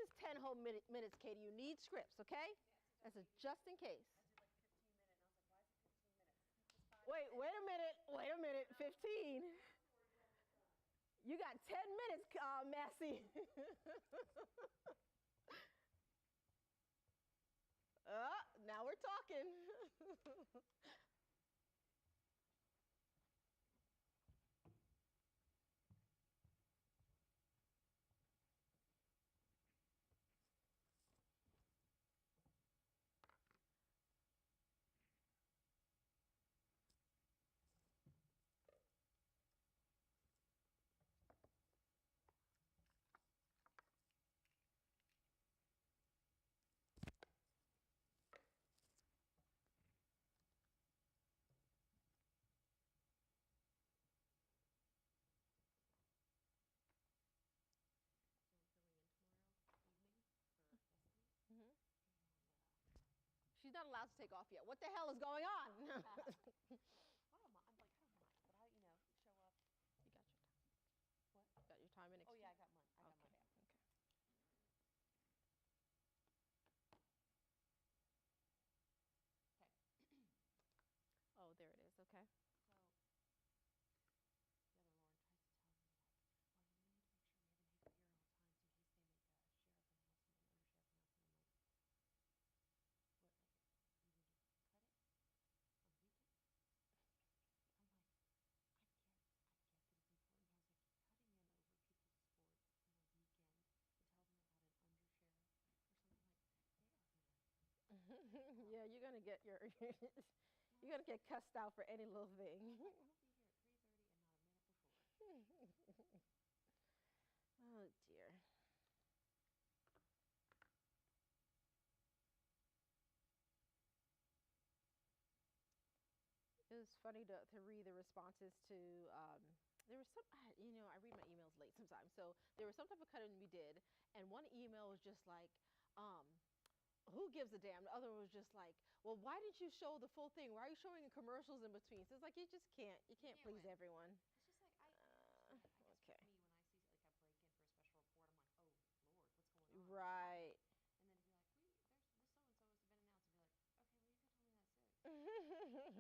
is 10 whole minutes, Katie. You need scripts, okay? That's a just in case. Wait a minute, 15. You got 10 minutes, Massey. Now we're talking. Mm-hmm. She's not allowed to take off yet. What the hell is going on? I'm like, I don't mind, but I, show up. You got your time. What? You got your time in. Oh yeah, I got mine. I got mine. Okay. Oh, there it is. Okay. So the other Lauren tries to tell me like, well, we need to make sure we have a neighbor here at all times in case they make a sheriff announcement, an undersheriff announcement. I'm like, what? Like, you would just cut it on the weekend? I'm like, I get that it's important, but I was like, cutting in over people's sports on a weekend to tell them about an undersheriff or something like, they are gonna. Yeah, you're gonna get your. You're gonna get cussed out for any little thing. I'll be here at 3:30 and not a minute before. Oh dear. It was funny to read the responses to. There was some, I read my emails late sometimes. So there was some type of cutting we did, and one email was just like, who gives a damn? The other was just like, well, why didn't you show the full thing? Why are you showing the commercials in between? So it's like you just can't please win. everyone. It's just like I guess okay. For me, when I see like a break in for a special report, I'm like, oh Lord, what's going on? Right. And then to be like,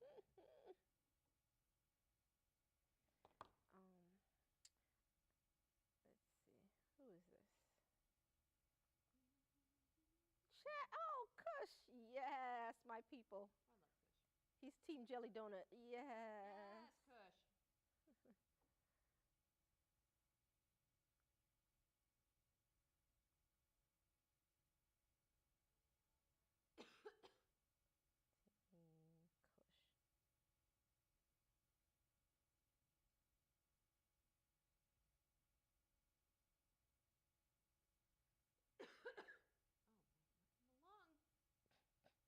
this so and so has been announced, and be like, okay, well you could tell me that at 6. I expect you to be like, there's some mass shooting or something like that. Let's see. Who is this? Chat. Oh, Kush. Yes, my people. I love Kush. He's Team Jelly Donut. Yes. Yes, Kush. Kush. Oh man, look in the lung. I'm telling you, it's this studio.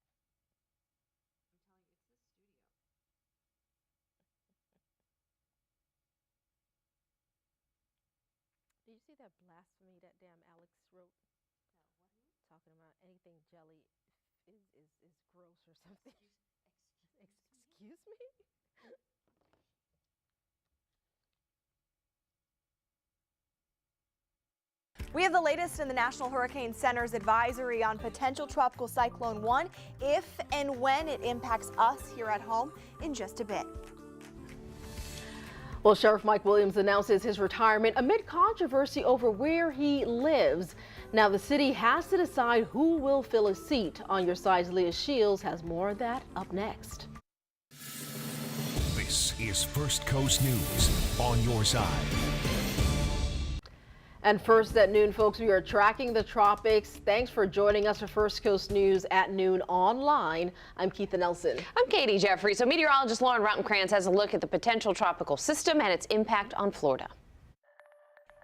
Did you see that blasphemy that damn Alex wrote? No, what? Who? Talking about anything jelly is gross or something. Excuse me? We have the latest in the National Hurricane Center's advisory on potential tropical cyclone 1 if and when it impacts us here at home in just a bit. Well, Sheriff Mike Williams announces his retirement amid controversy over where he lives. Now, the city has to decide who will fill a seat. On Your Side's Leah Shields has more of that up next. This is First Coast News on Your Side. And first at noon, folks, we are tracking the tropics. Thanks for joining us for First Coast News at noon online. I'm Keitha Nelson. I'm Katie Jeffrey. So meteorologist Lauren Rautenkrantz has a look at the potential tropical system and its impact on Florida.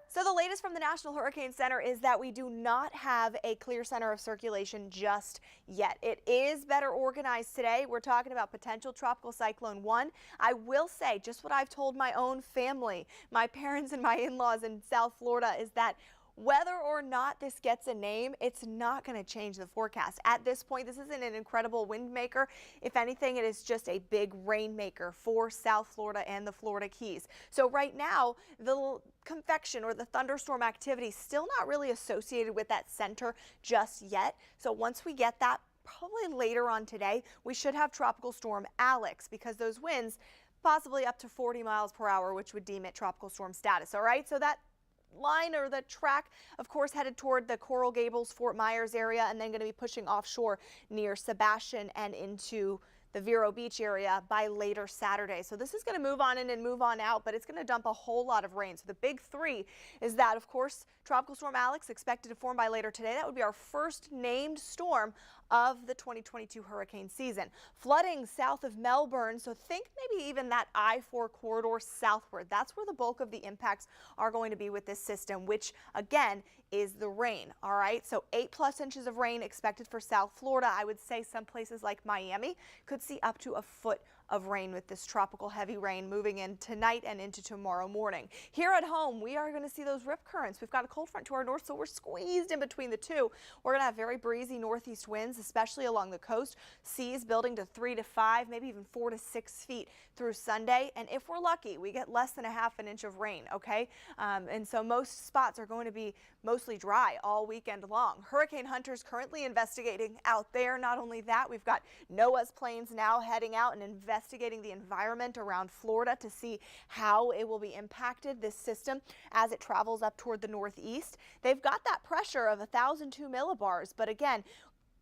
So the latest from the National Hurricane Center is that we do not have a clear center of circulation just yet. It is better organized today. We're talking about potential tropical cyclone 1. I will say just what I've told my own family, my parents and my in-laws in South Florida, is that whether or not this gets a name, it's not going to change the forecast. At this point, this isn't an incredible wind maker. If anything, it is just a big rain maker for South Florida and the Florida Keys. So right now, the convection or the thunderstorm activity still not really associated with that center just yet. So once we get that, probably later on today, we should have Tropical Storm Alex, because those winds possibly up to 40 miles per hour, which would deem it tropical storm status. All right, so that line or the track, of course, headed toward the Coral Gables, Fort Myers area, and then going to be pushing offshore near Sebastian and into the Vero Beach area by later Saturday. So this is going to move on in and move on out, but it's going to dump a whole lot of rain. So the big three is that, of course, Tropical Storm Alex expected to form by later today. That would be our first named storm of the 2022 hurricane season. Flooding south of Melbourne, so think maybe even that I-4 corridor southward. That's where the bulk of the impacts are going to be with this system, which again is the rain. All right, so 8+ inches of rain expected for South Florida. I would say some places like Miami could see up to a foot of rain with this tropical heavy rain moving in tonight and into tomorrow morning. Here at home, we are going to see those rip currents. We've got a cold front to our north, so we're squeezed in between the two. We're going to have very breezy northeast winds, especially along the coast. Seas building to 3 to 5, maybe even 4 to 6 feet through Sunday. And if we're lucky, we get less than a ½ inch of rain, okay? And so most spots are going to be mostly dry all weekend long. Hurricane hunters currently investigating out there. Not only that, we've got NOAA's planes now heading out and investigating the environment around Florida to see how it will be impacted, this system, as it travels up toward the northeast. They've got that pressure of 1,002 millibars, but again,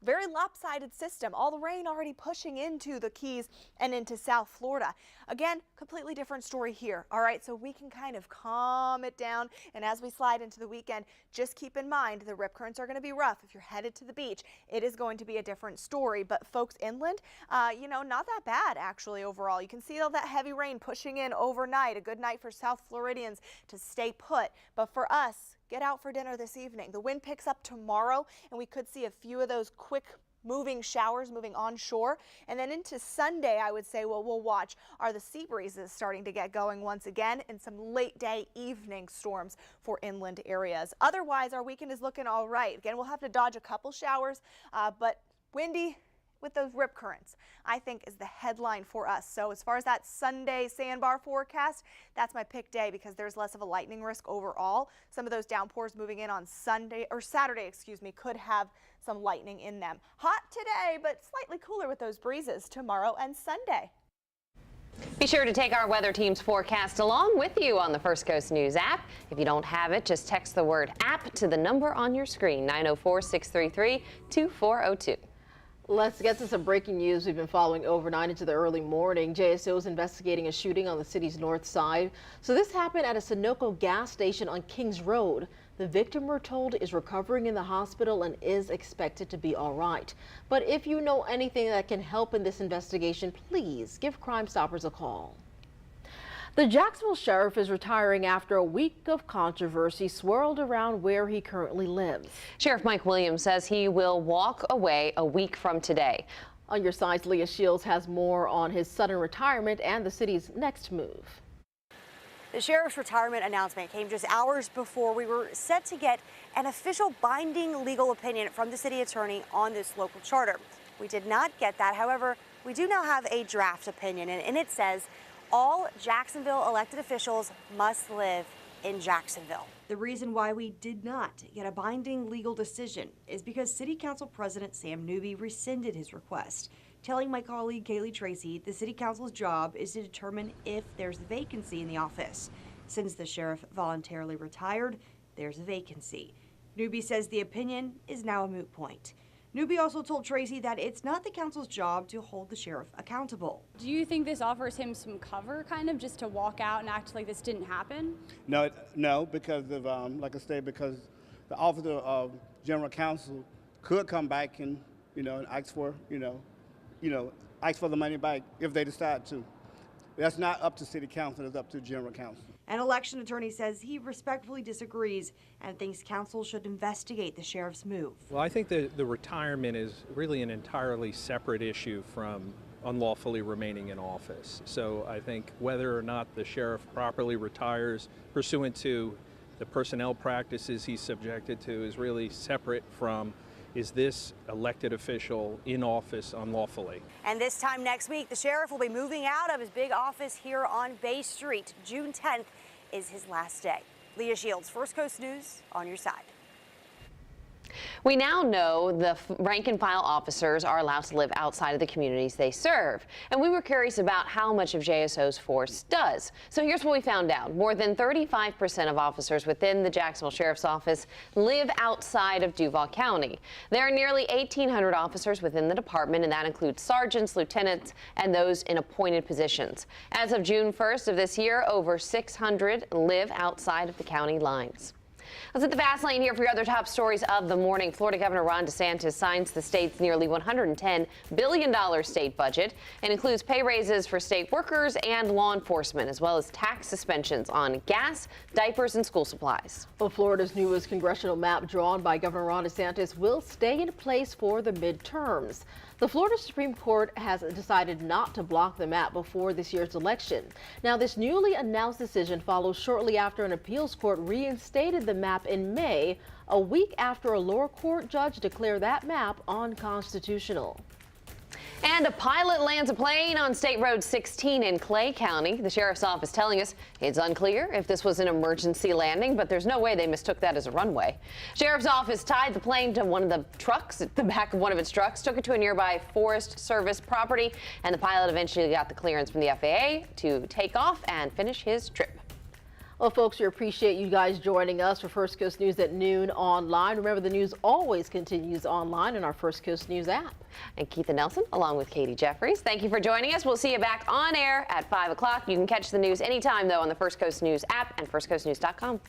very lopsided system. All the rain already pushing into the Keys and into South Florida. Again, completely different story here. All right, so we can kind of calm it down. And as we slide into the weekend, just keep in mind the rip currents are going to be rough. If you're headed to the beach, it is going to be a different story. But folks inland, you know, not that bad actually overall. You can see all that heavy rain pushing in overnight. A good night for South Floridians to stay put. But for us, get out for dinner this evening. The wind picks up tomorrow, and we could see a few of those quick moving showers moving onshore. And then into Sunday, I would say what we'll watch are the sea breezes starting to get going once again, and some late day evening storms for inland areas. Otherwise, our weekend is looking all right. Again, we'll have to dodge a couple showers, but windy with those rip currents, I think, is the headline for us. So as far as that Sunday sandbar forecast, that's my pick day because there's less of a lightning risk overall. Some of those downpours moving in on Sunday or Saturday, excuse me, could have some lightning in them. Hot today, but slightly cooler with those breezes tomorrow and Sunday. Be sure to take our weather team's forecast along with you on the First Coast News app. If you don't have it, just text the word app to the number on your screen, 904-633-2402. Let's get to some breaking news we've been following overnight into the early morning. JSO is investigating a shooting on the city's north side. So this happened at a Sunoco gas station on Kings Road. The victim, we're told, is recovering in the hospital and is expected to be all right. But if you know anything that can help in this investigation, please give Crime Stoppers a call. The Jacksonville sheriff is retiring after a week of controversy swirled around where he currently lives. Sheriff Mike Williams says he will walk away a week from today. On your sides, Leah Shields has more on his sudden retirement and the city's next move. The sheriff's retirement announcement came just hours before we were set to get an official binding legal opinion from the city attorney on this local charter. We did not get that. However, we do now have a draft opinion, and it says all Jacksonville elected officials must live in Jacksonville. The reason why we did not get a binding legal decision is because City Council President Sam Newby rescinded his request, telling my colleague Kaylee Tracy the City Council's job is to determine if there's a vacancy in the office. Since the sheriff voluntarily retired, there's a vacancy. Newby says the opinion is now a moot point. Newby also told Tracy that it's not the council's job to hold the sheriff accountable. Do you think this offers him some cover, kind of, just to walk out and act like this didn't happen? No, because of, like I said, because the office of general counsel could come back and, ask for, ask for the money back if they decide to. That's not up to city council, it's up to general counsel. An election attorney says he respectfully disagrees and thinks council should investigate the sheriff's move. Well, I think the retirement is really an entirely separate issue from unlawfully remaining in office. So I think whether or not the sheriff properly retires pursuant to the personnel practices he's subjected to is really separate from, is this elected official in office unlawfully? And this time next week, the sheriff will be moving out of his big office here on Bay Street. June 10th is his last day. Leah Shields, First Coast News, on your side. We now know the rank and file officers are allowed to live outside of the communities they serve. And we were curious about how much of JSO's force does. So here's what we found out. More than 35% of officers within the Jacksonville Sheriff's Office live outside of Duval County. There are nearly 1,800 officers within the department, and that includes sergeants, lieutenants, and those in appointed positions. As of June 1st of this year, over 600 live outside of the county lines. Let's hit the fast lane here for your other top stories of the morning. Florida Governor Ron DeSantis signs the state's nearly $110 billion state budget and includes pay raises for state workers and law enforcement, as well as tax suspensions on gas, diapers, and school supplies. Well, Florida's newest congressional map drawn by Governor Ron DeSantis will stay in place for the midterms. The Florida Supreme Court has decided not to block the map before this year's election. Now, this newly announced decision follows shortly after an appeals court reinstated the map in May, a week after a lower court judge declared that map unconstitutional. And a pilot lands a plane on State Road 16 in Clay County. The sheriff's office telling us it's unclear if this was an emergency landing, but there's no way they mistook that as a runway. Sheriff's office tied the plane to one of the trucks, at the back of one of its trucks, took it to a nearby Forest Service property, and the pilot eventually got the clearance from the FAA to take off and finish his trip. Well, folks, we appreciate you guys joining us for First Coast News at noon online. Remember, the news always continues online in our First Coast News app. And Keitha Nelson, along with Katie Jeffries, thank you for joining us. We'll see you back on air at 5 o'clock. You can catch the news anytime, though, on the First Coast News app and firstcoastnews.com.